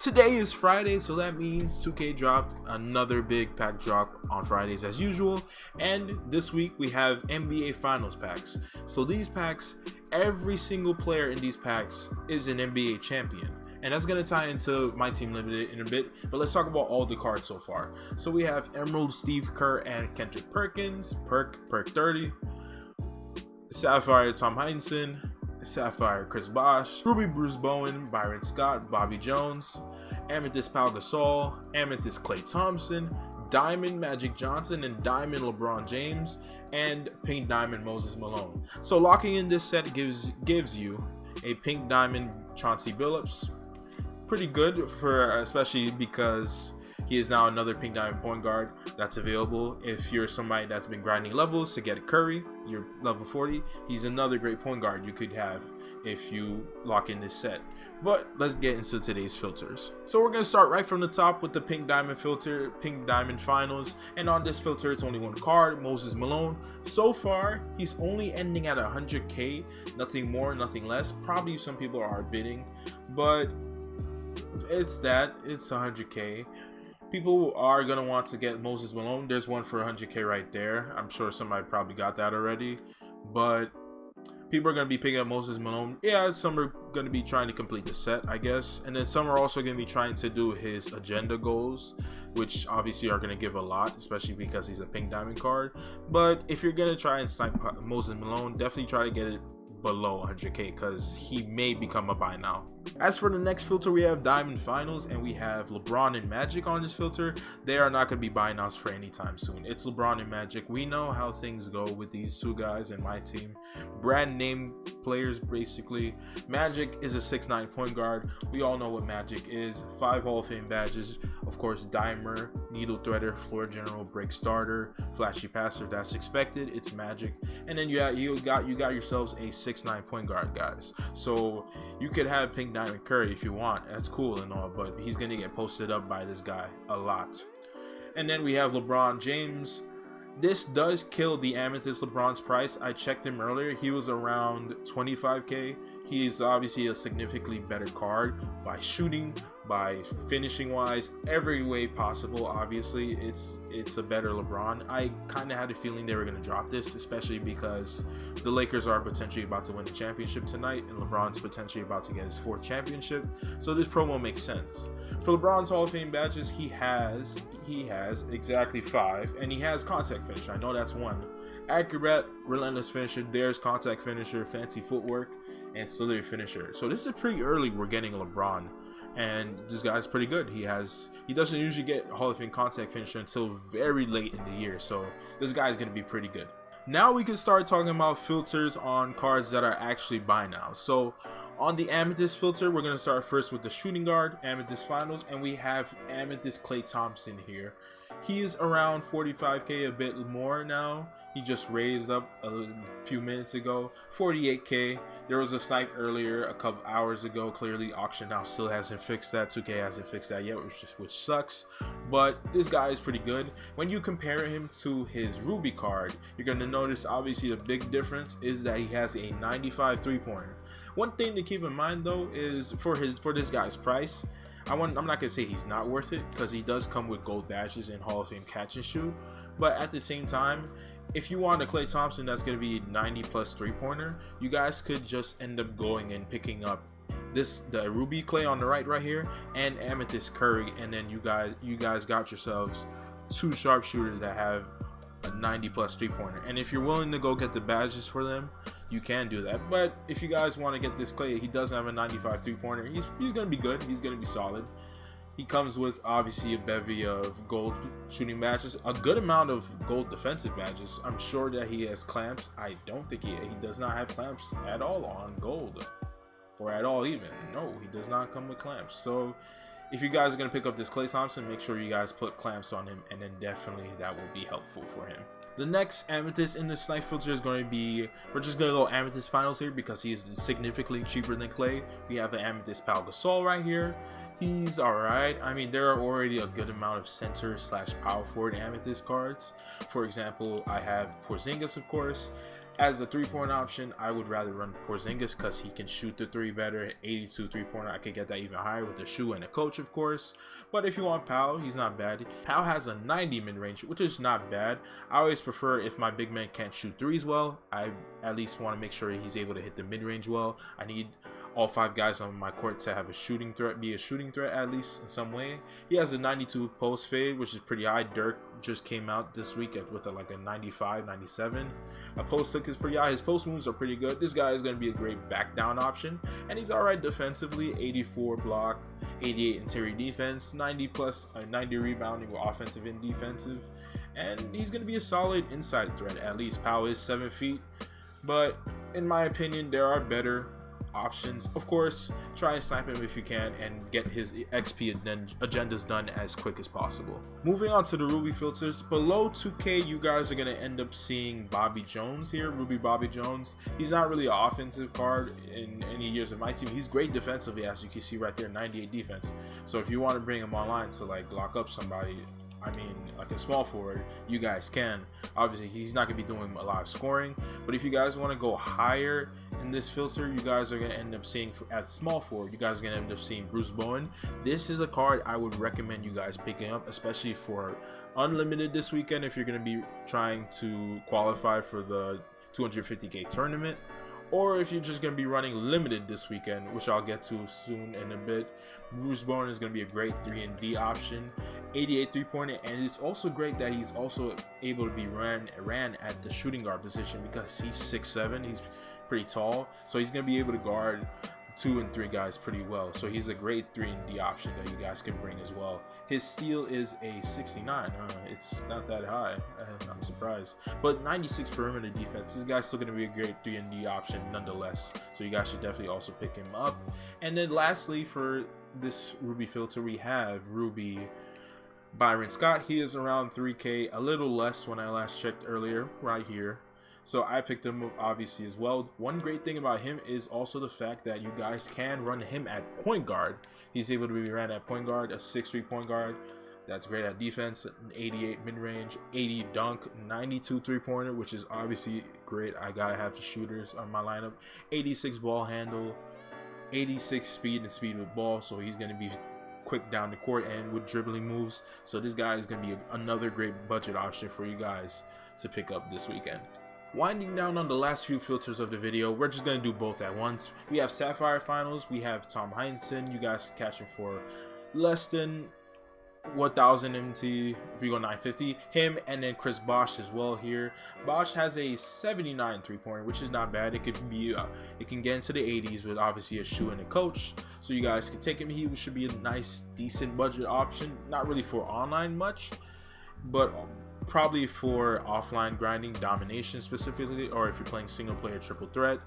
Today is Friday, so that means 2K dropped another big pack drop on Fridays as usual, and this week we have NBA Finals packs. So these packs, every single player in these packs is an NBA champion, and that's going to tie into my team limited in a bit, but let's talk about all the cards so far. So we have Emerald Steve Kerr and Kendrick Perkins, Perk 30, Sapphire Tom Heintzen, Sapphire Chris Bosh, Ruby Bruce Bowen, Byron Scott, Bobby Jones, Amethyst Pal Gasol, Amethyst Klay Thompson, Diamond Magic Johnson, and Diamond LeBron James, and Pink Diamond Moses Malone. So locking in this set gives you a Pink Diamond Chauncey Billups. Pretty good for, especially because he is now another Pink Diamond point guard that's available. If you're somebody that's been grinding levels to get a Curry, you're level 40, he's another great point guard you could have if you lock in this set. But let's get into today's filters. So we're going to start right from the top with the Pink Diamond filter, Pink Diamond Finals. And on this filter, it's only one card, Moses Malone. So far, he's only ending at 100k, nothing more, nothing less. Probably some people are bidding, but it's 100k. People are going to want to get Moses Malone. There's one for 100k right there. I'm sure somebody probably got that already, but people are going to be picking up Moses Malone. Yeah, some are going to be trying to complete the set, I guess. And then some are also going to be trying to do his agenda goals, which obviously are going to give a lot, especially because he's a Pink Diamond card. But if you're going to try and snipe Moses Malone, definitely try to get it below 100k because he may become a buy now. As for the next filter, we have Diamond Finals, and we have Lebron and Magic on this filter. They are not going to be buy nows for any time soon. It's Lebron and Magic. We know how things go with these two guys in my team. Brand name players, basically. Magic is a 6'9" point guard. We all know what Magic is. 5 Hall of Fame badges. Of course, Dimer, Needle Threader, Floor General, Break Starter, Flashy Passer. That's expected. It's Magic. And then you got yourselves a 6'9" point guard, guys. So you could have Pink Diamond Curry if you want. That's cool and all, but he's gonna get posted up by this guy a lot. And then we have LeBron James. This does kill the Amethyst LeBron's price. I checked him earlier. He was around 25k. He is obviously a significantly better card by shooting, by finishing wise, every way possible. Obviously it's a better LeBron. I kind of had a feeling they were going to drop this, especially because the Lakers are potentially about to win the championship tonight and LeBron's potentially about to get his 4th championship, so this promo makes sense. For LeBron's Hall of Fame badges, he has exactly 5, and he has contact finisher. I know that's 1. Accurate, relentless finisher, there's contact finisher, fancy footwork, and slithery finisher. So this is pretty early we're getting LeBron, and this guy's pretty good. He doesn't usually get Hall of Fame contact finisher until very late in the year, so this guy is going to be pretty good. Now we can start talking about filters on cards that are actually buy now. So on the Amethyst filter, we're going to start first with the shooting guard, Amethyst Finals, and we have Amethyst Klay Thompson here. He is around 45k, a bit more now. He just raised up a few minutes ago, 48k. There was a snipe earlier a couple hours ago. Clearly Auction House still hasn't fixed that. 2K hasn't fixed that yet, which sucks. But this guy is pretty good. When you compare him to his Ruby card, you're going to notice obviously the big difference is that he has a 95 3-pointer. One thing to keep in mind though is for this guy's price, I'm not gonna say he's not worth it because he does come with gold badges and Hall of Fame catch and shoot, but at the same time, if you want a Klay Thompson that's gonna be 90 plus 3-pointer, you guys could just end up going and picking up the Ruby Klay on the right here and Amethyst Curry, and then you guys got yourselves 2 sharpshooters that have a 90 plus 3-pointer. And if you're willing to go get the badges for them, you can do that. But if you guys want to get this Klay, he does have a 95 3-pointer. He's gonna be good. He's gonna be solid. He comes with obviously a bevy of gold shooting badges, a good amount of gold defensive badges. I'm sure that he has clamps. I don't think he does not have clamps at all on gold, or at all even. No, he does not come with clamps. So if you guys are going to pick up this Klay Thompson, make sure you guys put clamps on him, and then definitely that will be helpful for him. The next Amethyst in the snipe filter is going to be, we're just going to go Amethyst Finals here because he is significantly cheaper than Klay. We have the Amethyst Pal Gasol right here. He's alright. I mean, there are already a good amount of center / power forward Amethyst cards. For example, I have Porzingis, of course, As a 3-point option, I would rather run Porzingis because he can shoot the 3 better. 82 3-pointer, I could get that even higher with the shoe and the coach, of course. But if you want Pal, he's not bad. Pal has a 90 mid-range, which is not bad. I always prefer, if my big man can't shoot 3s well, I at least want to make sure he's able to hit the mid-range well. I need all 5 guys on my court to have a shooting threat, be a shooting threat at least in some way. He has a 92 post fade, which is pretty high. Dirk just came out this week with like a 95, 97. A post hook is pretty high. His post moves are pretty good. This guy is going to be a great back down option, and he's all right defensively. 84 block, 88 interior defense, 90 rebounding with offensive and defensive, and he's going to be a solid inside threat at least. Powell is 7 feet, but in my opinion, there are better options. Of course, try and snipe him if you can and get his XP agendas done as quick as possible. Moving on to the Ruby filters, below 2K you guys are going to end up seeing Bobby Jones here. Ruby Bobby Jones, he's not really an offensive card in any years of my team. He's great defensively, as you can see right there, 98 defense. So if you want to bring him online to like lock up somebody, I mean, like a small forward, you guys can. Obviously, he's not going to be doing a lot of scoring, but if you guys want to go higher in this filter, you guys are going to end up seeing, at small forward, you guys are going to end up seeing Bruce Bowen. This is a card I would recommend you guys picking up, especially for unlimited this weekend if you're going to be trying to qualify for the 250k tournament, or if you're just going to be running limited this weekend, which I'll get to soon in a bit. Bruce Bowen is going to be a great 3-and-D option. 88 3-pointer, and it's also great that he's also able to be ran at the shooting guard position because he's 6'7", he's pretty tall, so he's going to be able to guard 2 and 3 guys pretty well. So he's a great 3-and-D option that you guys can bring as well. His steal is a 69. It's not that high. I'm surprised. But 96 perimeter defense. This guy's still going to be a great 3-and-D option nonetheless. So you guys should definitely also pick him up. And then lastly, for this Ruby filter, we have Ruby Byron Scott. He is around 3K, a little less when I last checked earlier, right here. So I picked him up obviously as well. One great thing about him is also the fact that you guys can run him at point guard. He's able to be ran at point guard, a 6'3" point guard. That's great at defense, an 88 mid-range, 80 dunk, 92 3-pointer, which is obviously great. I gotta have the shooters on my lineup. 86 ball handle, 86 speed and speed with ball, so he's gonna be quick down the court and with dribbling moves. So this guy is going to be another great budget option for you guys to pick up this weekend. Winding down on the last few filters of the video, we're just going to do both at once. We have Sapphire Finals, we have Tom Heintzen. You guys can catch him for less than 1000 MT if you go 950. Him, and then Chris Bosh as well here. Bosh has a 79 3-pointer, which is not bad. It could be it can get into the 80s with obviously a shoe and a coach, so you guys can take him. He should be a nice decent budget option, not really for online much, but probably for offline grinding, domination specifically, or if you're playing single player triple threat.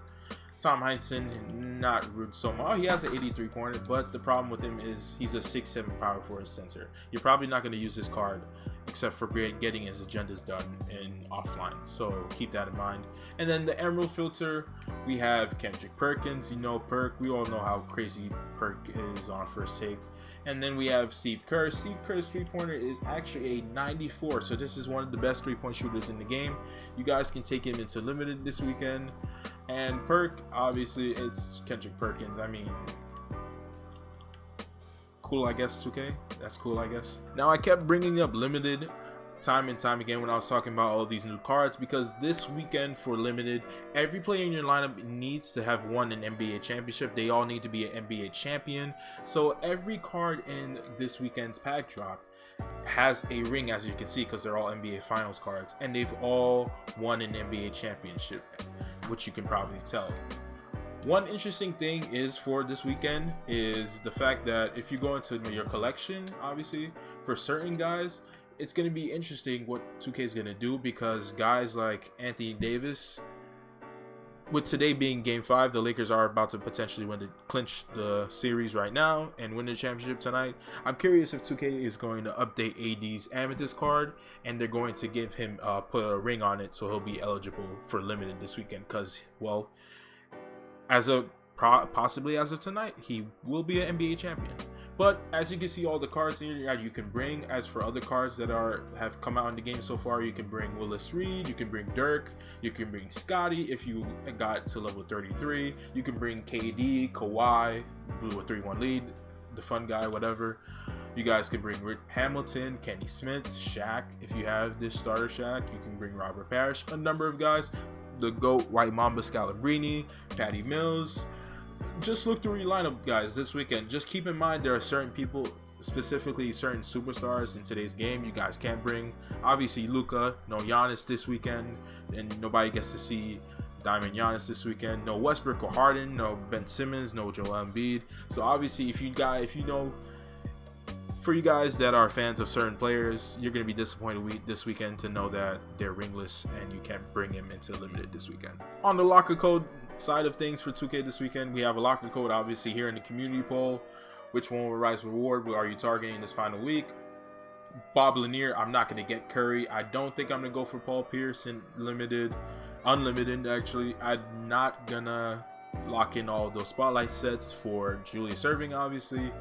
Tom Heintzen, not rude so much. Oh, he has an 83 pointer, but the problem with him is he's a 6'7" power forward center. You're probably not going to use this card except for getting his agendas done in offline, so keep that in mind. And then the Emerald filter, we have Kendrick Perkins. You know Perk, we all know how crazy Perk is on first take. And then we have Steve Kerr. Steve Kerr's 3-pointer is actually a 94, so this is one of the best 3-point shooters in the game. You guys can take him into limited this weekend. And Perk, obviously, it's Kendrick Perkins. I mean, cool, I guess. 2K, that's cool, I guess. Now, I kept bringing up limited time and time again when I was talking about all these new cards, because this weekend for limited, every player in your lineup needs to have won an NBA championship. They all need to be an NBA champion. So every card in this weekend's pack drop has a ring, as you can see, because they're all NBA finals cards, and they've all won an NBA championship, which you can probably tell. One interesting thing is for this weekend is the fact that if you go into your collection, obviously for certain guys, it's going to be interesting what 2K is going to do, because guys like Anthony Davis, with today being game 5, the Lakers are about to potentially clinch the series right now and win the championship tonight. I'm curious if 2K is going to update AD's Amethyst card, and they're going to give him put a ring on it so he'll be eligible for limited this weekend, because, well, as of possibly as of tonight, he will be an NBA champion. But as you can see, all the cards here that you can bring. As for other cards that have come out in the game so far, you can bring Willis Reed, you can bring Dirk, you can bring Scotty if you got to level 33, you can bring KD, Kawhi, blew a 3-1 lead, the fun guy, whatever. You guys can bring Rick Hamilton, Kenny Smith, Shaq. If you have this starter Shaq, you can bring Robert Parrish, a number of guys. The GOAT, White Mamba Scalabrine, Patty Mills. Just look through your lineup, guys, this weekend. Just keep in mind there are certain people, specifically certain superstars in today's game you guys can't bring. Obviously Luka, no Giannis this weekend, and nobody gets to see Diamond Giannis this weekend. No Westbrook or Harden, no Ben Simmons, no Joel Embiid. So obviously if you know, for you guys that are fans of certain players, you're going to be disappointed this weekend to know that they're ringless and you can't bring him into limited this weekend. On the locker code side of things for 2K this weekend, we have a locker code obviously here in the community poll. Which one will rise reward? Are you targeting this final week? Bob Lanier, I'm not going to get Curry. I don't think I'm going to go for Paul Pierce in unlimited actually. I'm not going to lock in all those spotlight sets for Julius Erving obviously.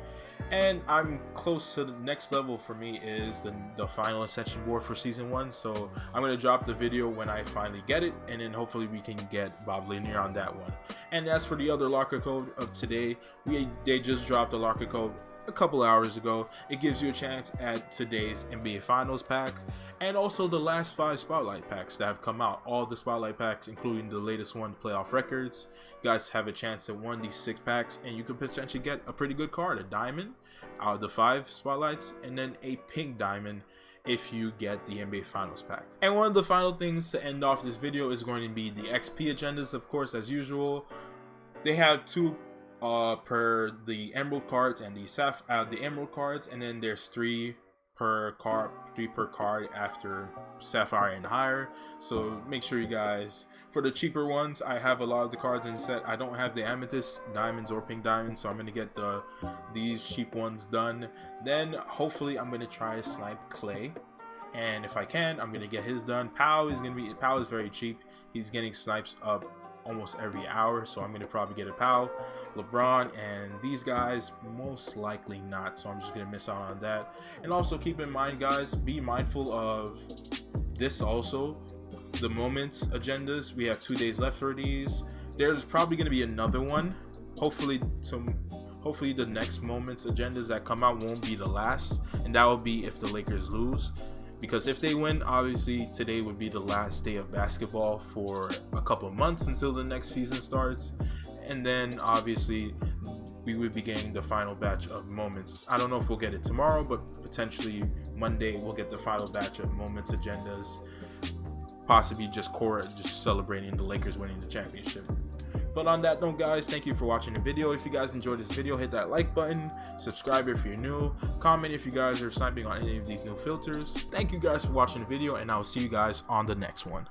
And I'm close to the next level for me is the final ascension board for season 1. So I'm going to drop the video when I finally get it, and then hopefully we can get Bob Lanier on that one. And as for the other locker code of today, they just dropped the locker code a couple hours ago. It gives you a chance at today's NBA Finals pack and also the last 5 spotlight packs that have come out. All the spotlight packs, including the latest one, playoff records. You guys have a chance at one of these 6 packs, and you could potentially get a pretty good card, a diamond out of the 5 spotlights, and then a pink diamond if you get the NBA Finals pack. And one of the final things to end off this video is going to be the XP agendas, of course, as usual. They have 2 per the emerald cards and the emerald cards, and then there's 3 per card after sapphire and higher. So make sure you guys, for the cheaper ones, I have a lot of the cards in the set. I don't have the amethyst diamonds or pink diamonds, so I'm gonna get these cheap ones done. Then hopefully I'm gonna try to snipe Klay, and if I can, I'm gonna get his done. Pal is very cheap. He's getting snipes up almost every hour, so I'm going to probably get a Pal. LeBron and these guys most likely not, so I'm just going to miss out on that. And also keep in mind, guys, be mindful of this also, the moments agendas. We have 2 days left for these. There's probably going to be another one. Hopefully the next moments agendas that come out won't be the last, and that will be if the Lakers lose. Because if they win, obviously today would be the last day of basketball for a couple of months until the next season starts. And then obviously we would be getting the final batch of moments. I don't know if we'll get it tomorrow, but potentially Monday we'll get the final batch of moments agendas. Possibly just celebrating the Lakers winning the championship. But on that note, guys, thank you for watching the video. If you guys enjoyed this video, hit that like button, subscribe if you're new, comment if you guys are sniping on any of these new filters. Thank you guys for watching the video, and I will see you guys on the next one.